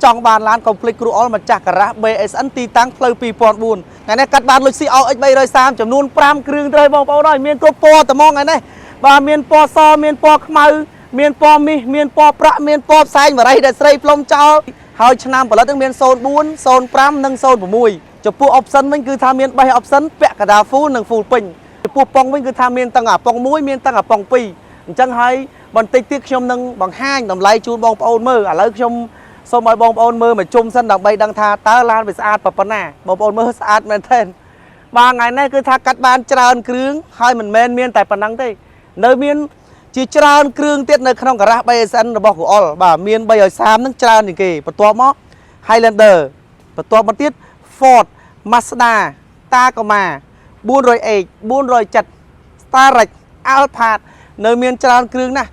trong bàn lan complete cru all mà chặt cả ra BSN ti tăng phơi pi pon buồn ngày nay cắt bàn lịch si ao x bay rồi sam chấm nôn pram kêu trời bong bao đôi miền po tờ mong ngày nay và miền po so miền po khmau miền po mi miền po pra miền po xanh và đây là xây plom cho hai năm và miền zone 4 zone 5 nâng zone 6จะปู option มันคือทำเมียนใบ option แปะกระดาษฟูหนึ่งฟูปิ่งจะปูปองมันคือทำเมียนตั้งปองมุ้ยเมียนตั้งปองปีจังให้บันติกชมหนึ่งบางห้างนำไล่จูนบองปอนมืออะไรชมสมัยบองปอนมือมาจุ่มสันดังใบดังทาตาลานไปสะอาดปะปะหน้าบองปอนมือสะอาดแมนเทนบางไงนี่คือทากัดบานจานเครื่องให้มันแมนเมียนแต่ปนังได้เนื้อเมียนจีจานเครื่องเตี้ยในขนมกระไรใบสันระบอกของออลบ่าเมียนใบใหญ่สามนั่งจานอย่างกี่ประตูมอไฮแลนเดอร์ประตูมันเตี้ยฟอร์ดมาสด้าตาก็มาบูนรอยเอกบูนรอยจัดสตาร์ริกอัลพาดเนื้อเมียนจานเครื่องนะ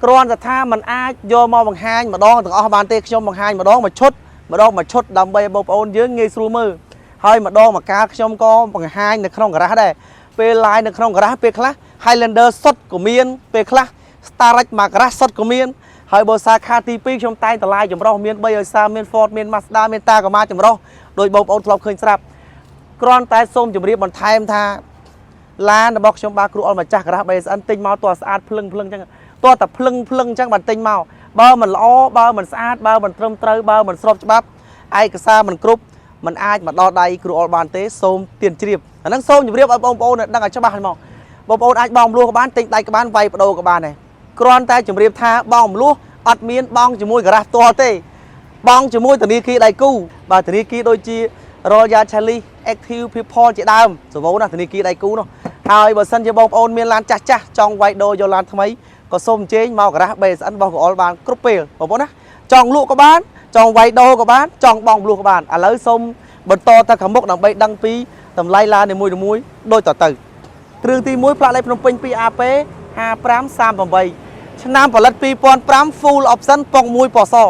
กรอนจะท่ามันอาโยมอบางห้างมาดองถึงออบานเตะชมบางห้างมาดองมาชดดำใบบอบอนเยอะเงยสูมือให้มาดองมากาชมก็บางห้างในขนมกระไรได้เปลายในขนมกระไรเปคละไฮแลนเดอร์สดกุเมียนเปคละสตาร์ริกมากระสดกุเมียนให้โบซาคาตีปีชมใต้ตะลายจำรอเมียนใบซาเมียนฟอร์ดเมียนมาสด้าเมียนตาก็มาจำรอโดยบอบอนทลบเคยสลับกรอนแต่ส้มจะเรียบบนไทม์ท่าล้านบอกชมบาครูออลมาจากกระใบสันติงเมาตัวสะอาดพลึงจังตัวแต่พลึงจังบันติงเมาเบอร์มันล้อเบอร์มันสะอาดเบอร์มันเติมเตยเบอร์มันสลบฉบับไอ้กระซ่ามันกรุบมันอายมันดอได้ครูออลบานเต้ส้มเตียนเจียบอันนั้นส้มจะเรียบเอาบองโอนดังกับฉบับให้มองบองโอนไอ้บองลูกกับบ้านติงได้กับบ้านไวประโดกับบ้านเนี่ยกรอนแต่จะเรียบท่าบองลูกอัดเมียนบองจะมวยกระตัวเต้บองจะมวยตัวนี้คีได้กู้บาตัวนี้คีโดยจีรอยาชาลีแอคทีฟพิพอจะดามสมมตินะตัวนี้คีได้กู้เนาะหายบอสันจะบองโอนเมียนลานจ้าจองไวโดโยลานทำไมก็ส้มเจนมากับเบสอันบองของออลบานกรุ๊ปเปย์บอกว่านะจองลูกกับบ้านจองไวโดกับบ้านจองบองลูกกับบ้านอะไรส้มบนโตตะขมกดังใบดังปีตำไล่ลาในมวยโดยต่อตื่นเครื่องตีมวยพลาดในพนมเปญปีอาเป้5 3 3 8ชนะผลัดปีปอนปรามฟูลออปชั่นปองมวยปอซอ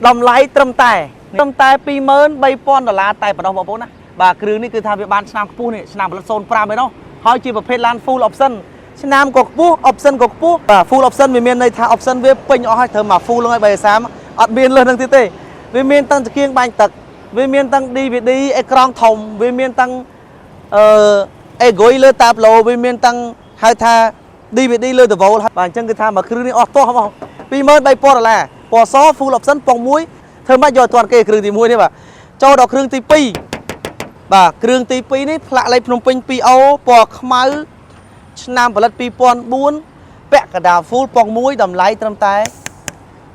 ดำไล่ตรมแต่ปีเมินใบปอนดอลลาร์แต่ปนบอกนะบ่าเครื่องนี่คือทำเป็นบ้านชนะปูนี่ชนะผลัดโซนปรามไปเนาะเขาจีบประเภทลานฟูลออปชั่นชนะกบปูออปชั่นกบปูฟูลออปชั่นมีในทางออปชั่นเว็บเป็นเอาให้เธอมาฟูลลงให้ใบสามอัดเบียนเลยทั้งที่เต้เมียนตั้งตะเกียงใบตักเมียนตั้งดีวิดีไอกรองทองเมียนตั้งไอโกยเลยตาโปรเมียนตั้งให้ทาดีวิดีเลยแต่โวบางจังคือทำมาคือนี่ออกโต้เขาบอกปีเมินใบปออะไรปอซอฟูลออปชั่นปองมุ้ยเธอมาโยนตัวเกย์เครื่องตีมุ้ยนี่ป่ะเจ้าดอกเครื่องตีปีบ่าเครื่องตีปีนี่พละอะไรพนมเป็นปีเอาปอกขม้าชนะผลัดปีปอนบุญแปะกระดาษฟูลปองมุ้ยดำไหลตรมแต่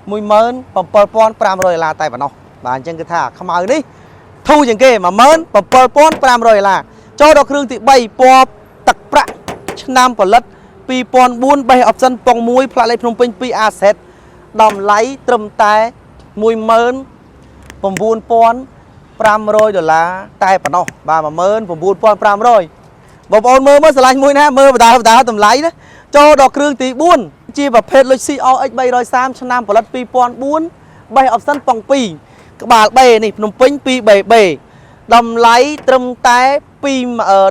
มุ้ยเมินปอมปอนปรามรอยลาตายป่ะเนาะบางจังคือท่าขม้านี่ทูอย่างเกย์มาเมินปอมปอนปรามรอยลาเจ้าดอกเครื่องตีใบปอบตักประชนะผลัดปีปอนบุญใบออปชั่นปองมุ้ยพละอะไรพนมเป็นปีอาเซตดำไหลตรมแต่มุ้ยเมินปอมบุญปอนปรามรอยดอลลาร์ตายป่ะเนาะบางมาเมินปอมบุญปอนปรามรอยบอกเอาเมื่อสลายมุ้ยนะเมื่อประดาตำไหลนะเจ้าดอกเครื่องตีบุญจีแบบเพชรเลยซีเอาใบรอยซ้ำชนะผลัดปีปอนบุญใบออปชั่นปองปีกบาลเบนี่พนมเป็นปีเบดำไหลตรมแต่ปี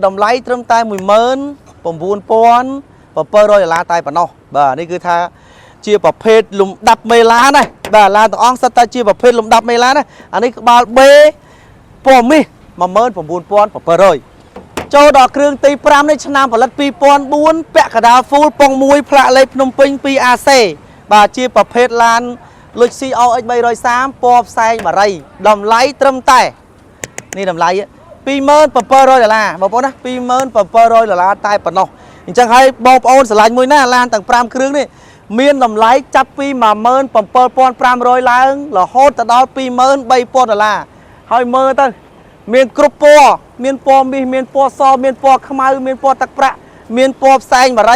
ดำไหลตรมแต่มุ้ยเมินปอมบุญปอนปอมเปอร์รอยดอลลาร์ตายป่ะเนาะบ่านี่คือท่าเชียร์ประเภทลุมดับเมล้านะบ่าลาตัวอ่องสตาเชียร์ประเภทลุมดับเมล้านะอันนี้บาลเบปอมมีมาเมินปอมบุญปอนปอมเปอร์รอยโจดอกเครื่องตีปรามในชนะผลัดปีปอนบุญแปะกระดาฟูลปองมวยพระเลยพนมเปญปีอาเซ่บ่าเชียร์ประเภทลานลุยซีเอาใบรอยซ้ำปอบไซมาไรดำไหลตรมแต่นี่ดำไหลปีเมินปอมเปอร์รอยดอลลาร์บอกว่านะปีเมินปอมเปอร์รอยดอลลาร์ตายป่ะเนาะจังให้บอกเอาสลายมวยหน้าลานต่างปรามเครื่องนี่เมียนดำไหลจับปีมาเมินปอมเปอร์ปอนปรามรอยล้างหล่อโฮตตะดอปีเมินใบปอนดอลลาร์ให้เมินตั้งเมียนกรุปปอเมียนปอมีเมียนปอซอเมียนปอขมาเมียนปอตักประเมียนปอแซงมาไร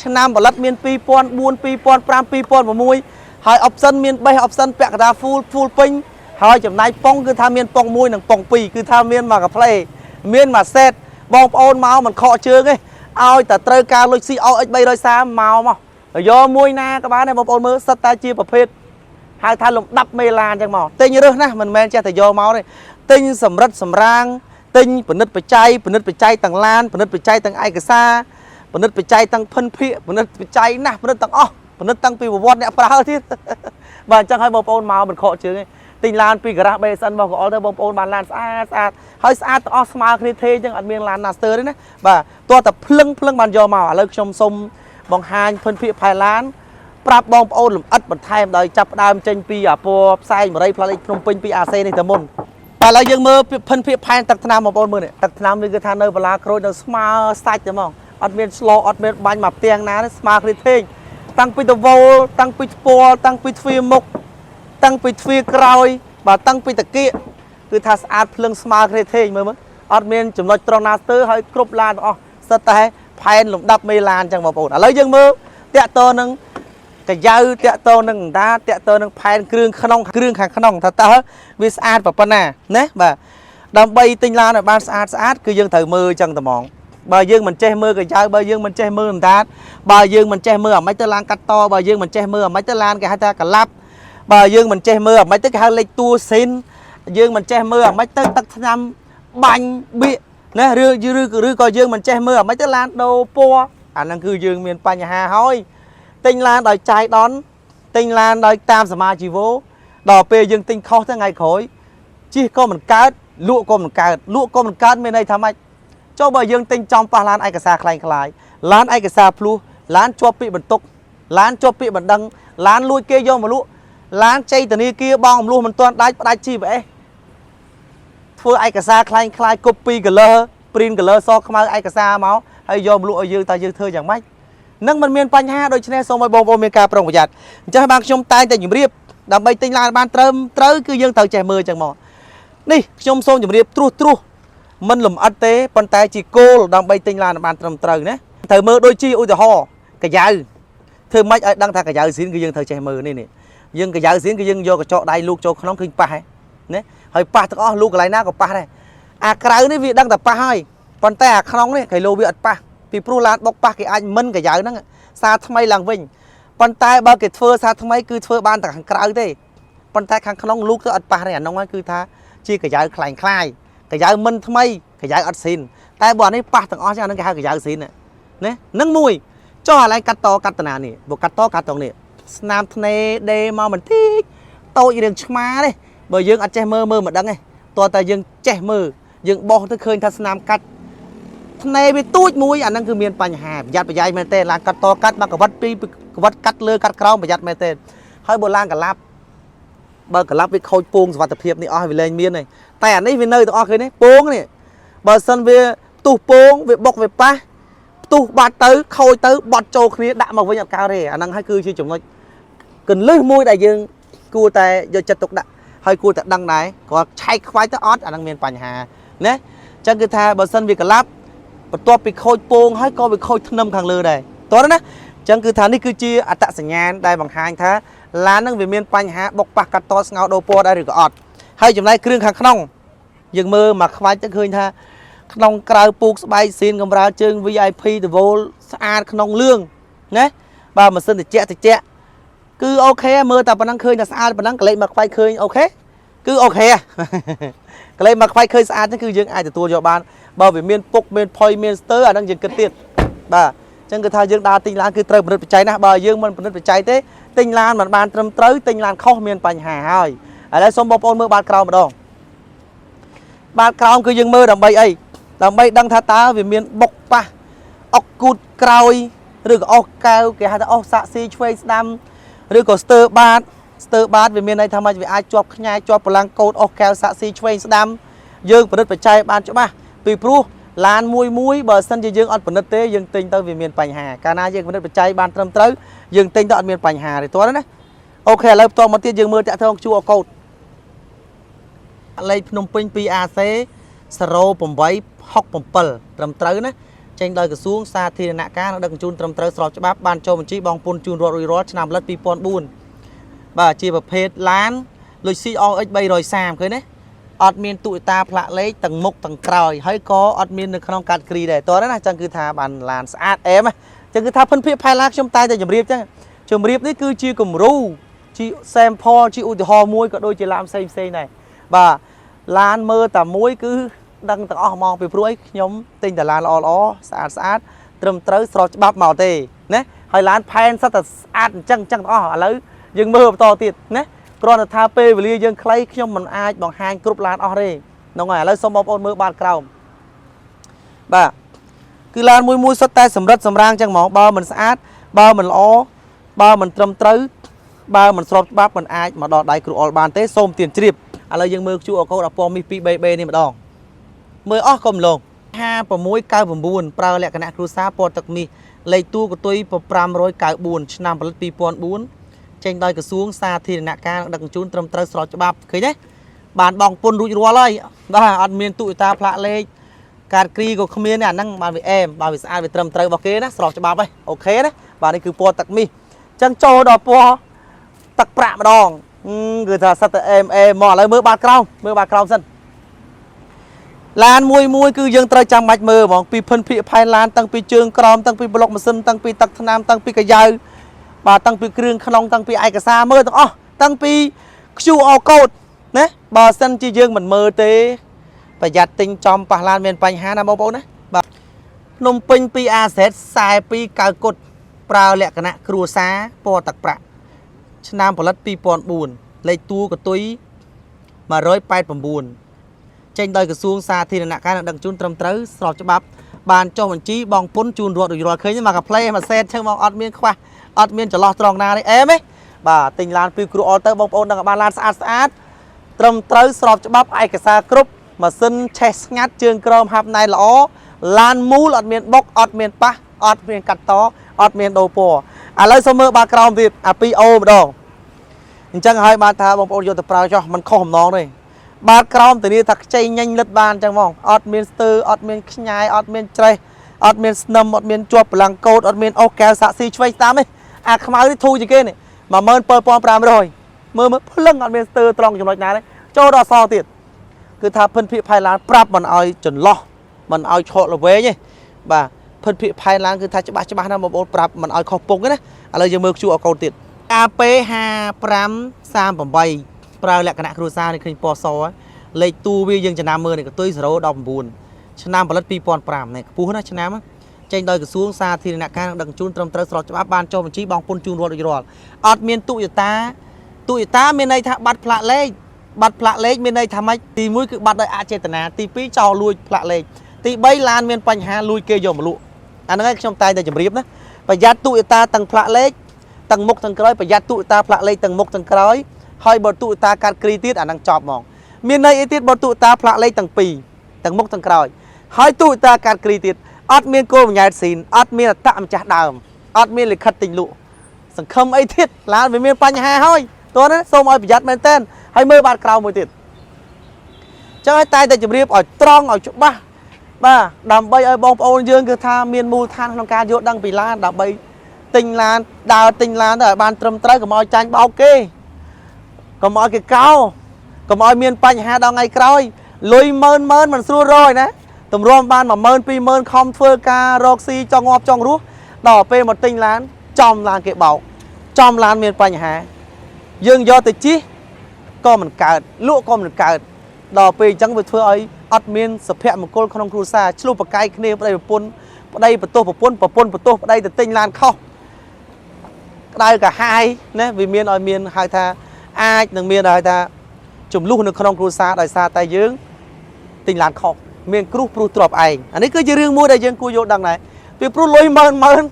ชนะบอลัดเมียนปีปอนบุญปีปอนปรามปีปอนมามวยให้ออปชั่นเมียนใบออปชั่นแปะกระดาฟูลปิงให้จำนายปองคือทำเมียนปองมวยหนังปองปีคือทำเมียนมากับเพลย์เมียนมาเซตบองโอนเมามันเคาะเชือกไงเอาแต่เตยการลุยซีเอาใบรอยซ้ำเมามาโยมวยนากับบ้านในบองโอนมือสตาร์จีประเภทให้ทานลมดับเมลานจังหมอเตยเยอะนะมันแมนจะแต่โยเมาเลยติงสำรัดสำรางติงปนิดไปใจต่างลานปนิดไปใจต่างไอกระซ่าปนิดไปใจต่างพันพิปนิดไปใจนะปนิดต่างอ๋อปนิดต่างปีบวชเนี่ยปลาที่บ้านจังให้บอลเมาเป็นเคาะเชือกไง ទិញឡានពីការ៉ា BSN របស់កអល់ទៅបងប្អូនបានឡានស្អាតហើយស្អាតទាំងអស់ស្មើគ្នាទេអញ្ចឹងអត់មានឡាន Master ទេណាបាទតោះតែភ្លឹងបានយកមកឥឡូវខ្ញុំសុំបង្ហាញភិនភាគផែឡានប្រាប់បងប្អូនលំអិតបន្ថែមដោយចាប់ផ្ដើមចេញពីអាពណ៌ផ្សែងមរៃផ្លាលេខភ្នំពេញពី AC នេះទៅមុនតែឥឡូវយើងមើលភិនភាគផែនទឹកថ្នាំបងប្អូនមើលនេះទឹកថ្នាំនេះគឺថានៅបន្លាក្រូចនៅស្មើសាច់តែហ្មងអត់មានស្លោអត់មានបាញ់មកផ្ទាំងណាទេស្មើគ្នាទេតាំងពីតវលតាំងពីថ្ពាល់តាំងពីទ្វារមុខតាំងពីទ្វារក្រោយបាទតាំងពីតាគៀកគឺថាស្អាតភ្លឹងស្មើគ្នាទេមើលអត់មានចំណុចត្រង់ណាស្ទើរហើយគ្រប់ឡានទាំងអស់សិតតែផែនលំដាប់មេឡានអញ្ចឹងបងប្អូនឥឡូវយើងមើលតាក់តនឹងកាយៅតាក់តនឹងតាតាក់តនឹងផែនគ្រឿងក្នុងគ្រឿងខាងក្នុងថាតើវាស្អាតប៉ុណ្ណាណាបាទដើម្បីទិញឡានឲ្យបានស្អាតគឺយើងត្រូវមើលអញ្ចឹងតែហ្មងបើយើងមិនចេះមើលកាយៅបើយើងមិនចេះមើលតាបើយើងមិនចេះមើលអាម៉េចទៅឡានកាត់តបើយើងមិនចេះមើលអាម៉េចទៅឡានគេហៅថាកឡាប់បើយើងមិនចេះមើលអាម៉េចទៅគេហៅលេខតួស៊ីនយើងមិនចេះមើលអាម៉េចទៅទឹកថ្នាំបាញ់បៀកណាឬក៏យើងមិនចេះមើលអាម៉េចទៅឡានដូរពណ៌អាហ្នឹងគឺយើងមានបញ្ហាហើយទិញឡានដោយចាយដន់ទិញឡានដោយតាមសមាជីវោដល់ពេលយើងទិញខុសទៅថ្ងៃក្រោយជិះក៏មិនកើតលក់ក៏មិនកើតមានន័យថាម៉េចចុះបើយើងទិញចំប៉ះឡានឯកសារคล้ายឡានឯកសារភ្លោះឡានជាប់ពាក្យបន្ទុកឡានជាប់ពាក្យបណ្ដឹងឡានលួចគេយកមកលក់ឡានចៃធនាគារបងអំលោះមិនទាន់ដាច់ផ្ដាច់ GPS ធ្វើឯកសារคล้าย copy color print color សខ្មៅឯកសារមកហើយយកមកលក់ឲ្យយើងតើយើងធ្វើយ៉ាងម៉េចនឹងมันមានបញ្ហាដូច្នេះសូមឲ្យបងប្អូនមានការប្រុងប្រយ័ត្នអញ្ចឹងបានខ្ញុំតែងតែជម្រាបដើម្បីទិញឡានបានត្រូវគឺយើងត្រូវចេះមើលអញ្ចឹងមកនេះខ្ញុំសូមជម្រាបត្រួសមិនលំអិតទេប៉ុន្តែជាគោលដើម្បីទិញឡានបានត្រឹមត្រូវណាត្រូវមើលដូចជាឧទាហរណ៍កាយៅធ្វើម៉េចឲ្យដឹងថាកាយៅស៊ីនគឺយើងត្រូវចេះមើលនេះយើងកាយៅស៊ីនគឺយើងយកកញ្ចក់ដៃលូកចូលក្នុងឃើញប៉ះហ៎ណាហើយប៉ះទាំងអស់លូកកន្លែងណាក៏ប៉ះដែរអាក្រៅនេះវាដឹងតែប៉ះហើយប៉ុន្តែអាក្នុងនេះគីឡូវាអត់ប៉ះពីព្រោះឡានបុកប៉ះគេអាចមិនកាយៅហ្នឹងសារថ្មីឡើងវិញប៉ុន្តែបើគេធ្វើសារថ្មីគឺធ្វើបានតែខាងក្រៅទេប៉ុន្តែខាងក្នុងលូកទៅអត់ប៉ះទេអានោះគឺថាជាកាយៅคล้ายកាយៅមិនថ្មីកាយៅអត់ស៊ីនតែបើនេះប៉ះទាំងអស់ចឹងអានឹងគេហៅកាយៅស៊ីនណានឹងមួយចុះអាឡែងកាត់តតានេះបើកាត់តនេះស្នាមធ្នេដេមកបន្តិចតូចរឿងឆ្មាទេបើយើងអត់ចេះមើលមិនដឹងទេតើតែយើងចេះមើលយើងបោះទៅឃើញថាស្នាមកាត់ធ្នេវាទូចមួយអាហ្នឹងគឺមានបញ្ហាប្រយ័ត្នប្រយែងមែនទេឡានកាត់មកកវ៉ាត់ពីកវ៉ាត់កាត់លើកាត់ក្រោមប្រយ័ត្នមែនទេហើយបើឡានកឡាប់បើកឡាប់វាខូចពងសុវត្ថិភាពនេះអស់វាលែងមានហើយតែអានេះវានៅទាំងអស់ឃើញទេពងនេះបើសិនវាផ្ទុះពងវាបុកវាប៉ះផ្ទុះបាត់ទៅខូចទៅបត់ចូលគ្នាដាក់មកវិញអត់កើតទេអាហ្នឹងហើយគឺជាចំណុចកន្លឹះមួយដែលយើងគួរតែយកចិត្តទុកដាក់ហើយគួរតែដឹងដែរគាត់ឆែកខ្វាយទៅអត់អាហ្នឹងមានបញ្ហាណាអញ្ចឹងគឺថាបើសិនវាកឡាប់បន្ទាប់ពីខូចពងហើយក៏វាខូចធ្នឹមខាងលើដែរតោះណាអញ្ចឹងគឺថានេះគឺជាអត្តសញ្ញាណដែលបង្ហាញថាឡានហ្នឹងវាមានបញ្ហាបុកប៉ះកាត់តស្ងោដោពណ៌ដែរឬក៏អត់ហើយចំណែកគ្រឿងខាងក្នុងយើងមើលមកខ្វាច់ទៅឃើញថាក្នុងក្រៅពូកស្បែកស៊ីនកំរើជើង VIP ដវលស្អាតក្នុងលឿងណាបើម៉ាស៊ីនត្រជាក់គឺអូខេមើលតែប៉ុណ្ណឹងឃើញតែស្អាតប៉ុណ្ណឹងកលេចមកខ្វាច់ឃើញអូខេគឺអូខេកលេចមកខ្វាច់ឃើញស្អាតហ្នឹងគឺយើងអាចទទួលយកបានបើវាមានពុកមានផុយមានស្ទើអាហ្នឹងយើងគិតទៀតបាទអញ្ចឹងគឺថាយើងដើរទិញឡានគឺត្រូវពិនិត្យបច្ច័យណាបើយើងមិនពិនិត្យបច្ច័យទេទិញឡានមិនបានត្រឹមត្រូវទិញឡានខុសមានបញ្ហាហើយឥឡូវសូមបងប្អូនមើលបាតក្រោមម្ដងបាតក្រោមគឺយើងមើលដើម្បីអីដើម្បីដឹងថាតើវាមានបុកប៉ះអុកគូតក្រោយឬក៏អុសកែវគេហៅថាអុសសាក់ស៊ីឆ្វេងស្ដាំឬក៏ស្ទើបាតវាមានន័យថាម៉េចវាអាចជាប់ខ្ញាយជាប់បលាំងកោតអុសកែវសាក់ស៊ីឆ្វេងស្ដាំយើងពិនិត្យបច្ច័យបានច្បាស់ពីព្រោះឡានមួយបើសិនជាយើងអត់ពិនិត្យទេយើងទិញទៅវាមានបញ្ហាកាលណាយើងពិនិត្យបច្ច័យបានត្រឹមត្រូវយើងទិញទៅអត់មានបញ្ហាទេតោះណាអូខេឥឡូវបន្តមកទៀតយើងមើលតាក់ទង QR code លេខភ្នំពេញ 2AC 0867ត្រឹមត្រូវណាចេញដោយក្រសួងសាធារណការដឹកជញ្ជូនត្រឹមត្រូវស្របច្បាប់បានចូលបញ្ជីបងពុនជូនរដ្ឋរួចរាល់ឆ្នាំផលិត 2004 បាទជាប្រភេទឡានលុយ CRX 330ឃើញទេអត់មានទូកតាផ្លាកលេខទាំងមុខទាំងក្រោយហើយក៏អត់មាននៅក្នុងកាត់គ្រីដែរតោះណាចឹងគឺថាបានឡានស្អាតអែមចឹងគឺថាភិនភាគផែឡាខ្ញុំតែជម្រាបចឹងជម្រាបនេះគឺជាគំរូជា sample ជាឧទាហរណ៍មួយក៏ដូចជាឡានផ្សេងដែរបាទឡានមើលតែមួយគឺដឹងទាំងអស់ហ្មងពីព្រោះអីខ្ញុំទិញតែឡានល្អស្អាតត្រឹមត្រូវស្របច្បាប់មកទេណាហើយឡានផែនសិតតែស្អាតអញ្ចឹងទាំងអស់ឥឡូវយើងមើលបន្តទៀតណា គ្រាន់តែថាពេលវេលាយើងខ្លីខ្ញុំមិនអាចបង្ហាញគ្រប់ឡានអស់ទេហ្នឹងហើយឥឡូវសូមបងប្អូនមើលបាតក្រោមបាទគឺឡានមួយសុទ្ធតែសម្រិតសម្រាំងចឹងហ្មងបើមិនស្អាតបើមិនល្អបើមិនត្រឹមត្រូវបើមិនស្របច្បាប់មិនអាចមកដល់ដៃគ្រូអុលបានទេសូមទានជ្រាបឥឡូវយើងមើល QR code ដល់ពណ៌មាស 2BB នេះម្ដងមើលអស់កុំលង5699ប្រើលក្ខណៈគ្រួសារពណ៌ទឹកមាសលេខទូកតុយ594ឆ្នាំផលិត2004ចេញដោយក្រសួងសាធារណការដឹកជញ្ជូនត្រឹមត្រូវស្របច្បាប់ឃើញទេបានបងពុនរួចរាល់ហើយបាទអត់មានទូតាផ្លាកលេខកាតគ្រីក៏គ្មានទេអាហ្នឹងបានវាអែមបានវាស្អាតវាត្រឹមត្រូវរបស់គេណាស្របច្បាប់ហើយអូខេណាបាទនេះគឺពណ៌ទឹកមាសអញ្ចឹងចូលដល់ពណ៌ទឹកប្រាក់ម្ដងគឺថាសិតតែអែមមកឥឡូវមើលបាតក្រោមសិនឡានមួយគឺយើងត្រូវចាំបាច់មើលហ្មងពីភិនភាគផែនឡានតាំងពីជើងក្រោមតាំងពីប្លុកម៉ាស៊ីនតាំងពីទឹកថ្នាំតាំងពីកាយ៉ៅបាទតាំងពីគ្រឿងក្នុងតាំងពីឯកសារមើលទាំងអស់តាំងពី QR code ណាបើសិនជាយើងមិនមើលទេប្រយ័ត្នទិញចំប៉ះឡានមានបញ្ហាណាបងប្អូនណាបាទភ្នំពេញ 2AZ 42កៅគុតប្រើលក្ខណៈគ្រួសារពណ៌ទឹកប្រាក់ឆ្នាំផលិត2004លេខទូកតុយ189ចេញដោយក្រសួងសាធារណការនិងដឹកជញ្ជូនត្រឹមត្រូវស្របច្បាប់បានចុះបញ្ជីបងពុនជូនរដ្ឋរួចរាល់ឃើញមកកាផ្លេមកសេតឈឹងមកអត់មានខ្វះអត់មានចន្លោះត្រង់ណាទេអែមទេបាទទិញឡានពីគ្រូអុលទៅបងប្អូននឹងបានឡានស្អាតត្រឹមត្រូវស្របច្បាប់ឯកសារគ្រប់ម៉ាស៊ីនឆេះស្ងាត់ជើងក្រោមហាប់ណៃល្អឡានមូលអត់មានបុកអត់មានប៉ះអត់មានកាត់តអត់មានដូរពណ៌ឥឡូវសូមមើលបាតក្រោមទៀតអា 2O ម្ដងអញ្ចឹងហើយបានថាបងប្អូនយកទៅប្រើចុះមិនខុសអំណងទេបាតក្រោមធានាថាខ្ចីញញលិតបានអញ្ចឹងហ្មងអត់មានស្ទើអត់មានខ្ញាយអត់មានច្រេះអត់មានស្នឹមអត់មានជាប់បលាំងកោតអត់មានអូសកែវសាក់ស៊ីឆ្វេងតាមទេអាខ្មៅនេះធូរជាងគេនេះ17500មើលភ្លឹងអត់មានស្ទើត្រង់ចំណុចណាទេចូលដល់អសទៀតគឺថាភិនភាគផែនឡានប្រាប់មិនឲ្យចន្លោះមិនឲ្យឆក់ល្វែងទេបាទភិនភាគផែនឡានគឺថាច្បាស់ណាបងប្អូនប្រាប់មិនឲ្យខុសពុកទេណាឥឡូវយើងមើល QR code ទៀត AP 5538ប្រើលក្ខណៈគ្រួសារនេះឃើញពណ៌សលេខទូវាយើងចំណាំមើលនេះកតុយ019ឆ្នាំផលិត2005នេះខ្ពស់ណាឆ្នាំចេញដោយក្រសួងសាធារណការនិងដឹកជញ្ជូនត្រឹមត្រូវស្របច្បាប់បានចុះបញ្ជីបងពុនជូនរដ្ឋរួចរាល់អត់មានទូយតាមានន័យថាបាត់ផ្លាកលេខមានន័យថាម៉េចទី1គឺបាត់ដោយអចេតនាទី2ចោលលួចផ្លាកលេខទី3ឡានមានបញ្ហាលួចគេយកមកលក់អាហ្នឹងឯងខ្ញុំតែជម្រាបណាប្រយ័ត្នទូយតាទាំងផ្លាកលេខទាំងមុខទាំងក្រោយប្រយ័ត្នទូយតាផ្លាកលេខទាំងមុខទាំងក្រោយហើយបើទូយតាកាត់គ្រីទៀតអាហ្នឹងចប់ហ្មងមានន័យអីទៀតបើទូយតាផ្លាកលេខទាំងពីរទាំងមុខទាំងក្រោយហើយទូយតាកាត់គ្រីទៀតអត់មានគោលបញ្ញត្តិស៊ីនអត់មានអត្តម្ចាស់ដើមអត់មានលិខិតទិញលក់សង្ឃឹមអីទៀតឡានវាមានបញ្ហាហើយតោះណាសូមឲ្យប្រយ័ត្នមែនតើហើយមើលបាតក្រោមមួយទៀតចឹងឲ្យតែជម្រាបឲ្យត្រង់ឲ្យច្បាស់បាទដើម្បីឲ្យបងប្អូនយើងគឺថាមានមូលដ្ឋានក្នុងការយល់ដឹងពីឡានដើម្បីទិញឡានដើរទិញឡានទៅឲ្យបានត្រឹមត្រូវកុំឲ្យចាញ់បោកគេកុំឲ្យគេកោកុំឲ្យមានបញ្ហាដល់ថ្ងៃក្រោយលុយម៉ឺនមិនស្រួលរយណាតម្រាំបាន10000 20000ខំធ្វើការរកស៊ីចង់ងាប់ចង់រស់ដល់ពេលមកទិញឡានចំឡានគេបោកចំឡានមានបញ្ហាយើងយកទៅជិះក៏មិនកើតលក់ក៏មិនកើតដល់ពេលអញ្ចឹងវាធ្វើឲ្យអត់មានសុភមង្គលក្នុងគ្រួសារឆ្លុះប្រកែកគ្នាប្តីប្រពន្ធប្តីបន្ទោសប្រពន្ធបន្ទោសប្តីទៅទិញឡានខុសក្តៅកាហាយណាវាមានឲ្យមានហៅថាអាចនឹងមានឲ្យថាចំនួននៅក្នុងគ្រួសារដោយសារតែយើងទិញឡានខុសមានគ្រោះព្រោះទ្រព្យឯងអានេះគឺជារឿងមួយដែលយើងគួរយល់ដឹងដែរពីព្រោះលុយម៉ឺន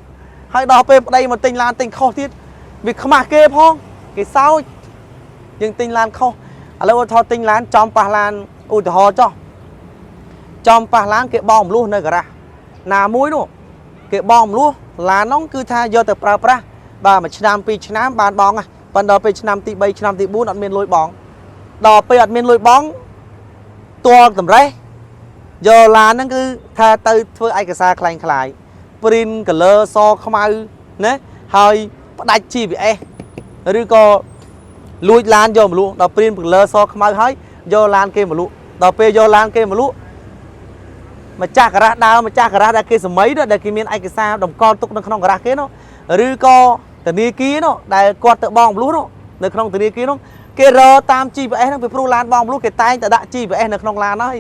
ហើយដល់ពេលប្តីមកទិញឡានទិញខុសទៀតវាខ្មាស់គេផងគេសើចយើងទិញឡានខុសឥឡូវថតទិញឡានចំប៉ះឡានឧទាហរណ៍ចុះចំប៉ះឡានគេបងមលុះនៅការ៉ាណាមួយនោះគេបងមលុះឡាននោះគឺថាយកទៅប្រើប្រាស់បាទ1ឆ្នាំ2ឆ្នាំបានបងប៉ុន្តែដល់ពេលឆ្នាំទី3ឆ្នាំទី4អត់មានលុយបងដល់ពេលអត់មានលុយបងទាល់តម្រេះយកឡានហ្នឹងគឺថាទៅធ្វើឯកសារคล้ายprint color សខ្មៅណាហើយផ្ដាច់ GPS ឬក៏លួចឡានយកមកលក់ដល់ print color សខ្មៅហើយយកឡានគេមកលក់ដល់ពេលយកឡានគេមកលក់ម្ចាស់ការ៉ាសដើមម្ចាស់ការ៉ាសដែលគេសម័យដែលគេមានឯកសារតម្កល់ទុកនៅក្នុងការ៉ាសគេនោះឬក៏ធនាគារនោះដែលគាត់ទៅបងមលុះនោះនៅក្នុងធនាគារនោះគេរកតាម GPS ហ្នឹងពីព្រោះឡានបងមលុះគេតែងតែដាក់ GPS នៅក្នុងឡានហើយ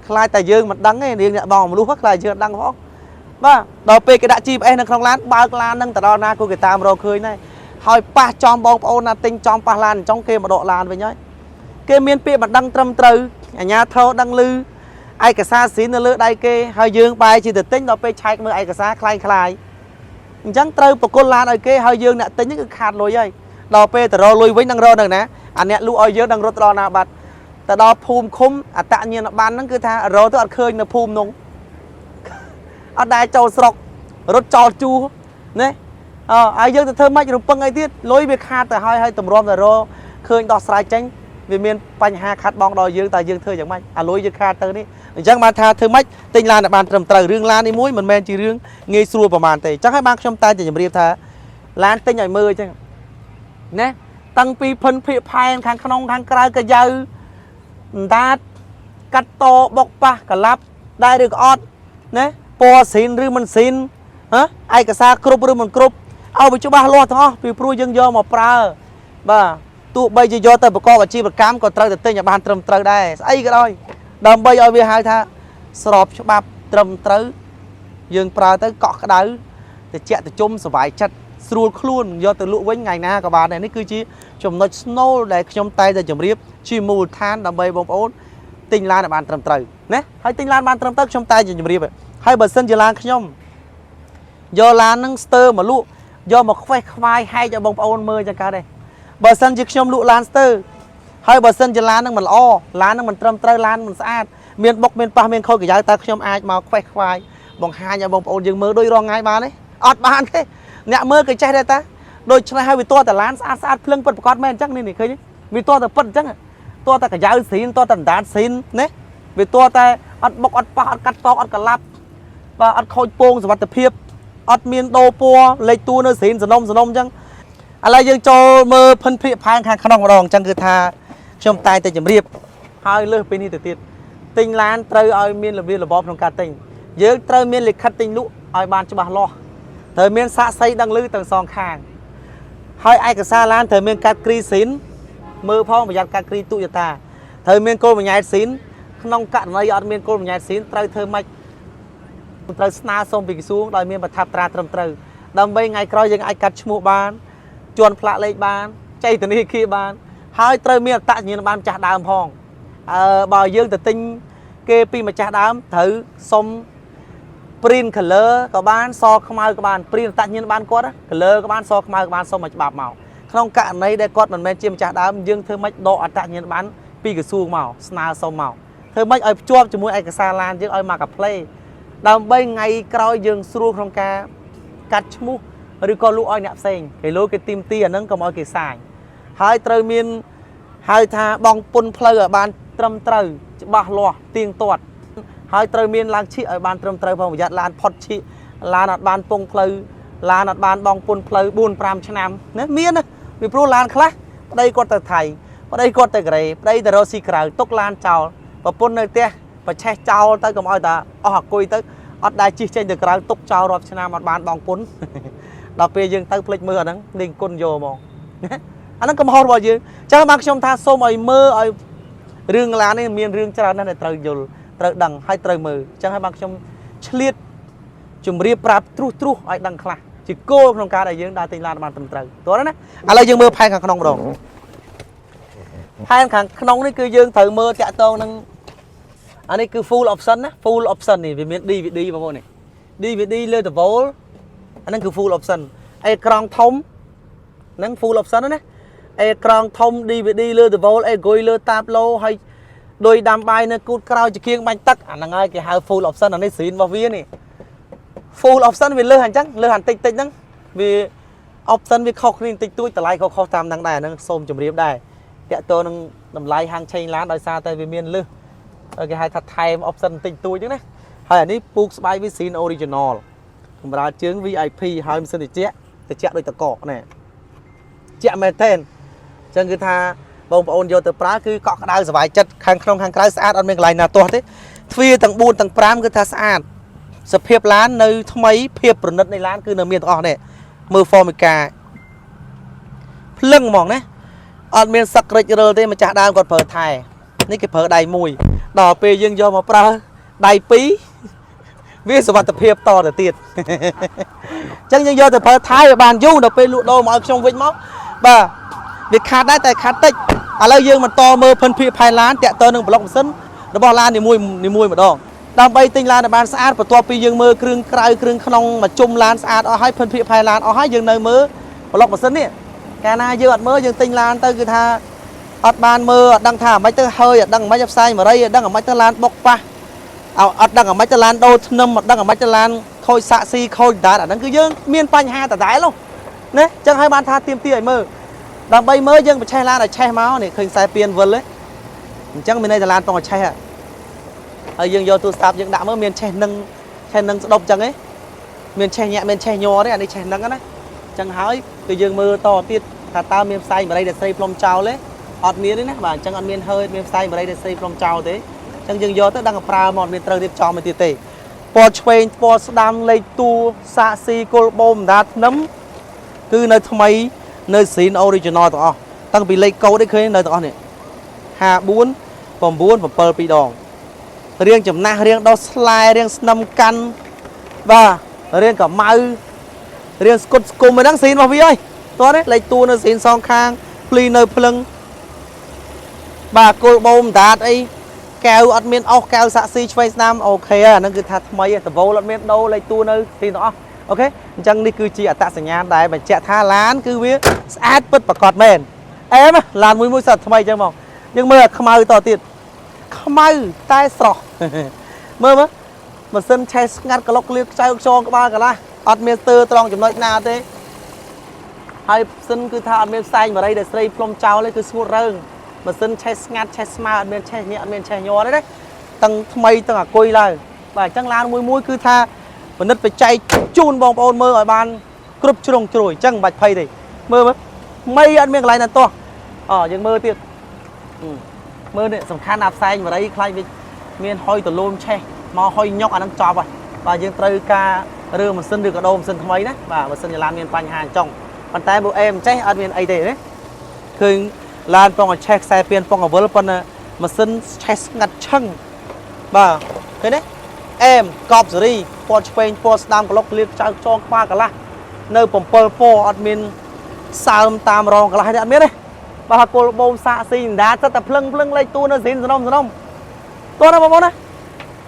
ខ្លាចតែយើងមិនដឹងទេរៀងអ្នកបងមលុះខ្លាចយើងដឹងផងបាទដល់ពេលគេដាក់ GPS នៅក្នុងឡានបើកឡានហ្នឹងទៅដល់ណាក៏គេតាមរកឃើញដែរ ហើយប៉ះចំបងប្អូនណាទិញចំប៉ះឡានចង់គេមកដកឡានវិញហើយគេមានពាក្យបណ្ដឹងត្រឹមត្រូវអាញាធរដឹងឮឯកសារស៊ីននៅលើដៃគេហើយយើងបែរជាទៅទិញដល់ពេលឆែកមើលឯកសារคล้ายអញ្ចឹងត្រូវបកគលឡានឲ្យគេហើយយើងអ្នកទិញគឺខាតលុយហើយដល់ពេលទៅរកលុយវិញនឹងរកនៅណាអាអ្នកលក់ឲ្យយើងនឹងរត់ដល់ណាបាត់ទៅដល់ភូមិឃុំអតញ្ញាណប័ណ្ណហ្នឹងគឺថារកទៅអត់ឃើញនៅភូមិនោះអត់ដែរចូលស្រុករត់ចោលជួណាហើយយើងទៅធ្វើម៉េចរំពឹងអីទៀតលុយវាខាតទៅហើយតម្រាំទៅរកឃើញដោះស្រាយចេញវាមានបញ្ហាខាត់បងដល់យើងតែយើងធ្វើយ៉ាងម៉េចអាលុយយើងខាតទៅនេះអញ្ចឹងបានថាធ្វើម៉េចទិញឡានឲ្យបានត្រឹមត្រូវរឿងឡាននេះមួយមិនមែនជារឿងងាយស្រួលប្រហែលទេអញ្ចឹងហើយបានខ្ញុំតែជម្រាបថាឡានទិញឲ្យមើលអញ្ចឹងណាតាំងពីភិនភាកផែនខាងក្នុងខាងក្រៅកាយៅដាតកាត់តបុកប៉ះកលាប់ដែរឬក៏អត់ណាពណ៌ស៊ីនឬមិនស៊ីនឯកសារគ្រប់ឬមិនគ្រប់ឲ្យវាច្បាស់លាស់ទាំងអស់ពីព្រោះយើងយកមកប្រើបាទទោះបីជាយកទៅប្រកបអាជីវកម្មក៏ត្រូវតែទិញឲ្យបានត្រឹមត្រូវដែរស្អីក៏ដោយដើម្បីឲ្យវាហៅថាស្របច្បាប់ត្រឹមត្រូវយើងប្រើទៅកក់ក្ដៅត្រជាក់ត្រជុំសុវ័យចិត្តស្រួលខ្លួនយកទៅលក់វិញថ្ងៃណាក៏បានដែរនេះគឺជាចំណុចស្នូលដែលខ្ញុំតែតែជម្រាបជាមូលដ្ឋានដើម្បីបងប្អូនទិញឡានឲ្យបានត្រឹមត្រូវណាហើយទិញឡានបានត្រឹមត្រូវខ្ញុំតែជម្រាបហើយបើសិនជាឡានខ្ញុំយកឡានហ្នឹងស្ទើរមកលក់យកមកខ្វេះខ្វាយហែកឲ្យបងប្អូនមើលចឹងកើតដែរបើសិនជាខ្ញុំលក់ឡានស្ទើរហើយបើសិនជាឡានហ្នឹងមិនល្អឡានហ្នឹងមិនត្រឹមត្រូវឡានមិនស្អាតមានបុកមានប៉ះមានខូចកាយតើខ្ញុំអាចមកខ្វេះខ្វាយបង្ហាញឲ្យបងប្អូនយើងមើលដូចរងថ្ងៃបានទេអត់បានទេអ្នកមើលក៏ចេះដែរតាដូច្នេះហើយវាតតែឡានស្អាតស្អាតភ្លឹងពិតប្រកបមែនអញ្ចឹងនេះឃើញវាតតែពិតអញ្ចឹងតតែកាយស៊ីនតតែដានស៊ីនណាវាតតែអត់បុកអត់ប៉ះអត់កាត់តកអត់កលាប់បាទអត់ខូចពងសុវត្ថិភាពអត់មានដូរពណ៌លេខតួនៅស៊ីនសនំអញ្ចឹងឥឡូវយើងចូលមើលភិនភាកផែនខាងក្នុងម្ដងអញ្ចឹងគឺថាខ្ញុំតែតែជម្រាបហើយលើសពីនេះទៅទៀតទិញឡានត្រូវឲ្យមានរបៀបរបបក្នុងការទិញយើងត្រូវមានលិខិតទិញលក់ឲ្យបានច្បាស់លាស់ត្រូវមានសាក្សីដឹងឮទាំងសងខាងហើយឯកសារឡានត្រូវមានកាត់គ្រីស៊ីនមើលផងប្រយ័ត្នកាត់គ្រីទូយតាត្រូវមានគោលបញ្ញត្តិស៊ីនក្នុងករណីអត់មានគោលបញ្ញត្តិស៊ីនត្រូវធ្វើម៉េចត្រូវស្នើសុំពីក្រសួងដោយមានបឋមត្រាត្រឹមត្រូវដើម្បីថ្ងៃក្រោយយើងអាចកាត់ឈ្មោះបានជន់ផ្លាកលេខបានចៃធនាគារបានហើយត្រូវមានអត្តសញ្ញាណប័ណ្ណម្ចាស់ដើមផងបើយើងទៅទិញគេពីម្ចាស់ដើមត្រូវសុំ print color ក៏បានសខ្មៅក៏បាន print អត្តសញ្ញាណប័ណ្ណគាត់ color ក៏បានសខ្មៅក៏បានសុំមកច្បាប់មកក្នុងករណីដែលគាត់មិនមែនជាម្ចាស់ដើមយើងធ្វើម៉េចដកអត្តសញ្ញាណប័ណ្ណពីក្រសួងមកស្នើសុំមកធ្វើម៉េចឲ្យភ្ជាប់ជាមួយឯកសារឡានយើងឲ្យមកកាផ្លេដើម្បីថ្ងៃក្រោយយើងស្រួលក្នុងការកាត់ឈ្មោះឬក៏លក់ឲ្យអ្នកផ្សេងគេលោកគេទីមទីអាហ្នឹងកុំឲ្យគេសាញហើយត្រូវមានហៅថាបងពុនផ្លូវឲ្យបានត្រឹមត្រូវច្បាស់លាស់ទៀងទាត់ហើយត្រូវមានឡើងឈៀកឲ្យបានត្រឹមត្រូវផងប្រយ័ត្នឡានផុតឈៀកឡានអត់បានពងផ្លូវឡានអត់បានបងពុនផ្លូវ 4-5 ឆ្នាំណាមានណាពីព្រោះឡានខ្លះប្តីគាត់ទៅថៃប្តីគាត់ទៅកូរ៉េប្តីទៅរកស៊ីក្រៅទុកឡានចោលប្រពន្ធនៅផ្ទះប្រឆេះចោលទៅកុំឲ្យតាអស់អគុយទៅអត់ដែរជិះចេញទៅក្រៅទុកចោលរាប់ឆ្នាំអត់បានបងពុនដល់ពេលយើងទៅភ្លេចមើលអាហ្នឹងលេងគុណយកមកអាហ្នឹងកំហុសរបស់យើងអញ្ចឹងបានខ្ញុំថាសូមឲ្យមើលឲ្យរឿងឡាននេះមានរឿងច្រើនណាស់ដែលត្រូវយល់ត្រូវដឹងហើយត្រូវមើលអញ្ចឹងហើយបានខ្ញុំឆ្លៀតជម្រាបប្រាប់ទ្រុសឲ្យដឹងខ្លះជាគោលក្នុងការដែលយើងដើរទិញឡានបានត្រឹមត្រូវតោះណាឥឡូវយើងមើលផែនខាងក្នុងម្ដងផែនខាងក្នុងនេះគឺយើងត្រូវមើលតាក់ទងនឹងអានេះគឺ full option ណា full option នេះវាមាន DVD បងប្អូននេះ DVD លើ The Vol អាហ្នឹងគឺ full option អេក្រង់ធំហ្នឹង full option ណាអេក្រង់ធំ DVD លើ The Vol អេអង្គុយលើតាបឡូហើយដោយដាំបាយនៅគូតក្រោយជាគៀងបាញ់ទឹកអាហ្នឹងហើយគេហៅ full option អានេះស្រីនរបស់វានេះ full option វាលើសអញ្ចឹងលើសបន្តិចហ្នឹងវា option វាខុសគ្នាបន្តិចតួចតម្លៃខុសតាមហ្នឹងដែរហ្នឹងសូមជម្រាបដែរតាក់ទងនឹងតម្លៃហាងឆេងឡានដោយសារតែវាមានលើសគេហៅថាថែម option បន្តិចតួចហ្នឹងណាហើយអានេះពូកស្បែកវា scene original កម្រាលជើង VIP ហើយម៉ាស៊ីនត្រជាក់ដូចតកកណែជាក់មែនទេអញ្ចឹងគឺថាបងប្អូនយកទៅប្រើគឺកក់ក្ដៅសុវ័យចិត្តខាងក្នុងខាងក្រៅស្អាតអត់មានកន្លែងណាទាស់ទេទ្វារទាំង4ទាំង5គឺថាស្អាតសភាពឡាននៅថ្មីភាពប្រណិតនៃឡានគឺនៅមានទាំងអស់នេះមើល Formica ភ្លឹងហ្មងណាអត់មានសឹករិចរិលទេម្ចាស់ដើមគាត់ប្រើថែនេះគេប្រើដៃមួយដល់ពេលយើងយកមកប្រើដៃពីរ វាសុវត្ថិភាពតទៅទៀតអញ្ចឹងយើងយកទៅប្រើថៃឲ្យបានយូរដល់ពេលលក់ដូរមកឲ្យខ្ញុំវិញមកបាទវាខាតដែរតែខាតតិចឥឡូវយើងបន្តមើលភិនភាគផែនឡានតាក់ទងនឹងប្លុកម៉ាស៊ីនរបស់ឡាននីមួយម្ដងដើម្បីទិញឡានឲ្យបានស្អាតបន្ទាប់ពីយើងមើលគ្រឿងក្រៅគ្រឿងក្នុងមកជុំឡានស្អាតអស់ហើយភិនភាគផែនឡានអស់ហើយយើងនៅមើលប្លុកម៉ាស៊ីននេះកាលណាយើងអត់មើលយើងទិញឡានទៅគឺថាអត់បានមើលអត់ដឹងថាអ្មេចទៅហើយអត់ដឹងអ្មេចទៅផ្សាយមរីអត់ដឹងអ្មេចទៅឡានបុកប៉ះអត់ដឹងអ្មេចទៅឡានដូរធ្នឹមអត់ដឹងអ្មេចទៅឡានខូចសាក់ស៊ីខូចដាតអាហ្នឹងគឺយើងមានបញ្ហាដដែលណាអញ្ចឹងហើយបានថាទៀមទាឲ្យមើលដើម្បីមើលយើងបញ្ឆេះឡានឲ្យឆេះមកនេះឃើញខ្សែពៀនវិលទេអញ្ចឹងមានន័យថាឡានต้องឲ្យឆេះហើយយើងយកទូរស័ព្ទយើងដាក់មើលមានឆេះនឹងស្ដប់អញ្ចឹងឯងមានឆេះញាក់មានឆេះញ័រទេអានេះឆេះនឹងណាអញ្ចឹងហើយគឺយើងមើលតទៀតថាតើមានផ្សាយបរិយដែលស្រីផ្លុំចោលទេអត់មានទេណាបាទអញ្ចឹងអត់មានហើយមានផ្សាយបរិយដែលស្រីផ្លុំចោលទេអញ្ចឹងយើងយកទៅដឹងប្រើមកអត់មានត្រូវរៀបចំមកទៀតទេពណ៌ឆ្វេងពណ៌ស្ដាំលេខតួសាក់ស៊ីគល់បូមដាធ្នឹមគឺនៅថ្មីនៅស៊ីន original ទាំងអស់តាំងពីលេខកូដនេះឃើញនៅទាំងអស់នេះ54 9 7 2ដងរៀងចំណាស់រៀងដោះស្លែរៀងស្នឹមកាន់បាទរៀងកម៉ៅរៀងស្គុតស្គុំហ្នឹងស៊ីនរបស់វាហើយតោះនេះលេខតួនៅស៊ីនសងខាងភ្លីនៅភ្លឹងបាទគល់បូមដាតអីកែវអត់មានអស់កែវសាក់ស៊ីឆ្វេងស្ដាំអូខេអាហ្នឹងគឺថាថ្មីដវលអត់មានដូរលេខតួនៅស៊ីនទាំងអស់អូខេអញ្ចឹងនេះគឺជាអត្តសញ្ញាណដែលបញ្ជាក់ថាឡានគឺវាស្អាតពិតប្រាកដមែនអែមឡានមួយស្អាតថ្មីអញ្ចឹងមកយើងមើលខ្មៅតទៀតខ្មៅតែស្រស់មើលម៉ាស៊ីនឆេះស្ងាត់ក្លុកលៀបខ្ចៅខ្យងក្បាលកន្លះអត់មានស្ទើរត្រង់ចំណុចណាទេហើយម៉ាស៊ីនគឺថាអត់មានផ្សែងបរិយដែលស្រីផ្លុំចោលទេគឺស្ងួតរើងម៉ាស៊ីនឆេះស្ងាត់ឆេះស្មើអត់មានឆេះញាក់អត់មានឆេះញ័រទេណាទាំងថ្មីទាំងអាគុយឡើយបាទអញ្ចឹងឡានមួយគឺថាពិនិត្យបច្ចេកជូនបងប្អូនមើលឲ្យបានគ្រប់ជ្រុងជ្រោយអញ្ចឹងមិនបាច់ភ័យទេមើលមីអត់មានកន្លែងណាទាស់យើងមើលទៀតមើលនេះសំខាន់អាផ្សែងបរិយខ្លាចវាមានហុយទលោមឆេះមកហុយញុកអាហ្នឹងចប់ហើយបាទយើងត្រូវការរើម៉ាស៊ីនឬក៏ដូរម៉ាស៊ីនថ្មីណាបាទម៉ាស៊ីនឡានមានបញ្ហាអញ្ចឹងប៉ុន្តែបើអេមចេះអត់មានអីទេណាឃើញឡានពងឆេះខ្សែពៀនពងអវិលប៉ុន្តែម៉ាស៊ីនឆេះស្ងាត់ឈឹងបាទឃើញទេអេមកប់សេរីពណ៌ឆ្វេងពណ៌ស្ដាំក្លុកលៀបចៅចងខ្វាកន្លះនៅ7ពណ៌អត់មានសើមតាមរងកន្លះទេអត់មានទេបាទគល់បូមសាក់ស៊ីដាសិតតែភ្លឹងលេខតួនៅស៊ីនសនំតោះណាបងប្អូនណា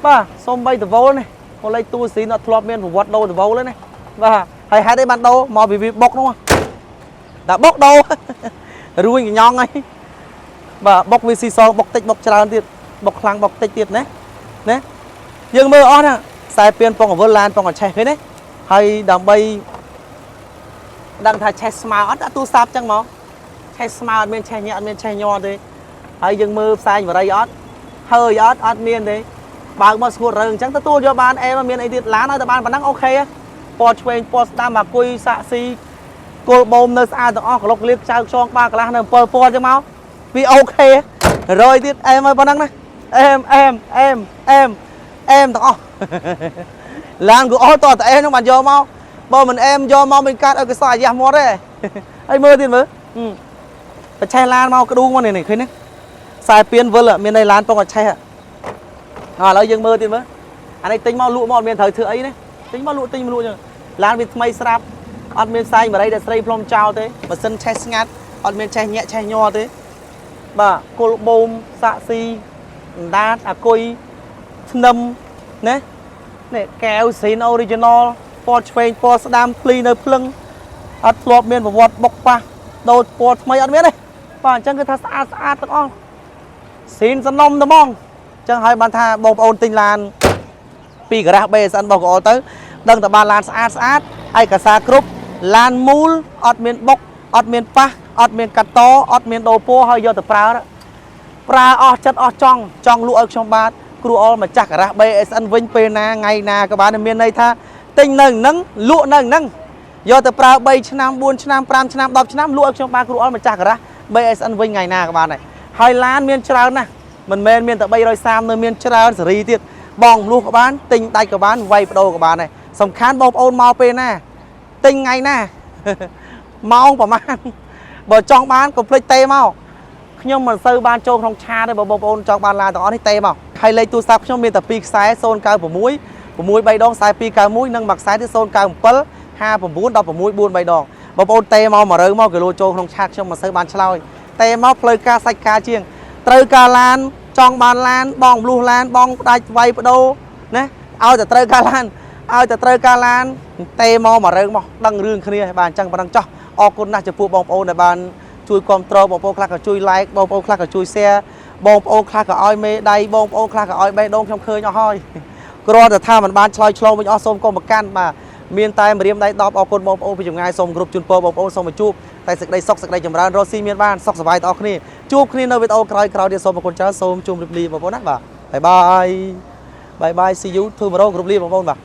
បាទសុំ3ដវលនេះមកលេខតួស៊ីនអត់ធ្លាប់មានប្រវត្តិដូរដវលទេណាបាទហើយហេតុអីបានដូរមកពីវាបុកនោះតែបុកដូររួញកញ្ញងហើយបាទបុកវាស៊ីសងបុកតិចបុកច្រើនទៀតបុកខ្លាំងបុកតិចទៀតណាយើងមើលអស់ណាខ្សែពៀនពងអវិលឡានពងអឆេះឃើញទេហើយដើម្បីដឹងថាឆេះស្មើអត់ទូរស័ព្ទចឹងមកឆេះស្មើអត់មានឆេះញាក់អត់មានឆេះញ័រទេហើយយើងមើលផ្សែងបរិយអត់ហើយអត់មានទេបើកមកស្ងួតរើអញ្ចឹងទទួលយកបានអេមមានអីទៀតឡានឲ្យតែបានប៉ុណ្ណឹងអូខេពណ៌ឆ្វេងពណ៌ស្ដាំអាគុយសាក់ស៊ីគល់បូមនៅស្អាតទាំងអស់ក្លុកលៀបចៅខ្យងក្បាលកន្លះនៅ7ពណ៌អញ្ចឹងមកវាអូខេរយទៀតអេមឲ្យប៉ុណ្ណឹងណាអេមទាំងអស់ឡានក៏អស់តតែអេមនឹងបានយកមកបើមិនអេមយកមកមិនកាត់ឲ្យកសោះអាយ៉ាស់មាត់ទេហើយមើលទៀតមើលបច្ឆេះឡានមកក្ដួងមកនេះឃើញទេខ្សែពៀនវិលមានในឡានពងអឆេះឥឡូវយើងមើលទៀតមើលអានេះទិញមកលក់មកអត់មានត្រូវធ្វើអីណាទិញមកលក់ចឹងឡានវាថ្មីស្រាប់អត់មានផ្សែងបរិយដែលស្រីផ្លុំចោលទេម៉ាស៊ីនឆេះស្ងាត់អត់មានឆេះញាក់ឆេះញ័រទេបាទគល់បូមសាក់ស៊ីដាតអាគុយធ្នឹមណានេះកែវស៊ីន original ពណ៌ឆ្វេងពណ៌ស្ដាំភ្លីនៅភ្លឹងអត់ធ្លាប់មានប្រវត្តិបុកប៉ះដូរពណ៌ថ្មីអត់មានទេបាទអញ្ចឹងគឺថាស្អាតទាំងអស់ស៊ីនសនំត្មងអញ្ចឹងហើយបានថាបងប្អូនទិញឡានពីការ៉ាស់ BSN របស់កអូទៅដឹងតែបានឡានស្អាតឯកសារគ្រប់ឡានមូលអត់មានបុកអត់មានប៉ះអត់មានកាត់តអត់មានដូរពណ៌ហើយយកទៅប្រើអស់ចិត្តអស់ចង់លក់ឲ្យខ្ញុំបាទគ្រូអលម្ចាស់ការ៉ាស់ BSN វិញពេលណាថ្ងៃណាក៏បានមានន័យថាទិញនៅហ្នឹងលក់នៅហ្នឹងយកទៅប្រើ3ឆ្នាំ4ឆ្នាំ5ឆ្នាំ10ឆ្នាំលក់ឲ្យខ្ញុំបាទគ្រូអលម្ចាស់ការ៉ាស់ BSN វិញថ្ងៃណាក៏បានដែរហើយឡានមានច្រើនណាស់មិនមែនមានតែ330នៅមានច្រើនសេរីទៀតបងមលុះក៏បានទិញដាច់ក៏បានវាយបដូរក៏បានដែរសំខាន់បងប្អូនមកពេលណាទិញថ្ងៃណាម៉ោងប្រហែលបើចង់បានកុំភ្លេចទេមកខ្ញុំមិនសូវបានចូលក្នុងឆាទេបើបងប្អូនចង់បានឡានទាំងអស់នេះទេមកហើយលេខទូរស័ព្ទខ្ញុំមានតែ2ខ្សែ096 6 3ដង42 91និងមួយខ្សែទៀត097 59 16 4 3ដងបងប្អូនតេមក100មកគីឡូចូលក្នុងឆាតខ្ញុំមិនសូវបានឆ្លើយតេមកផ្លូវការសាច់ការជាងត្រូវការឡានចង់បានឡានបងលុះឡានបងផ្ដាច់វាយបដូរណាឲ្យតែត្រូវការឡានឲ្យតែត្រូវការឡានតេមក100មកដឹងរឿងគ្នាបាទអញ្ចឹងប៉ុណ្ណឹងចោះអរគុណណាស់ចំពោះបងប្អូនដែលបានជួយគ្រប់គ្រងបងប្អូនខ្លះក៏ជួយ like បងប្អូនខ្លះក៏ជួយ share បងប្អូនខ្លះក៏ឲ្យមេដៃបងប្អូនខ្លះក៏ឲ្យបេះដូងខ្ញុំឃើញអស់ហើយគ្រាន់តែថាมันបានឆ្លើយឆ្លងវិញអស់សូមកុំប្រកាន់បាទមានតែម្រាមដៃ10អរគុណបងប្អូនពីចម្ងាយសូមគ្រប់ជូនពរបងប្អូនសូមមកជួបតែសេចក្តីសុខសេចក្តីចម្រើនរស់ស៊ីមានបានសុខសប្បាយទាំងអស់គ្នាជួបគ្នានៅវីដេអូក្រោយទៀតសូមអរគុណច្រើនសូមជម្រាបលាបងប្អូនណាបាទបាយបាយ see you tomorrow គ្រប់លាបងប្អូនបាទ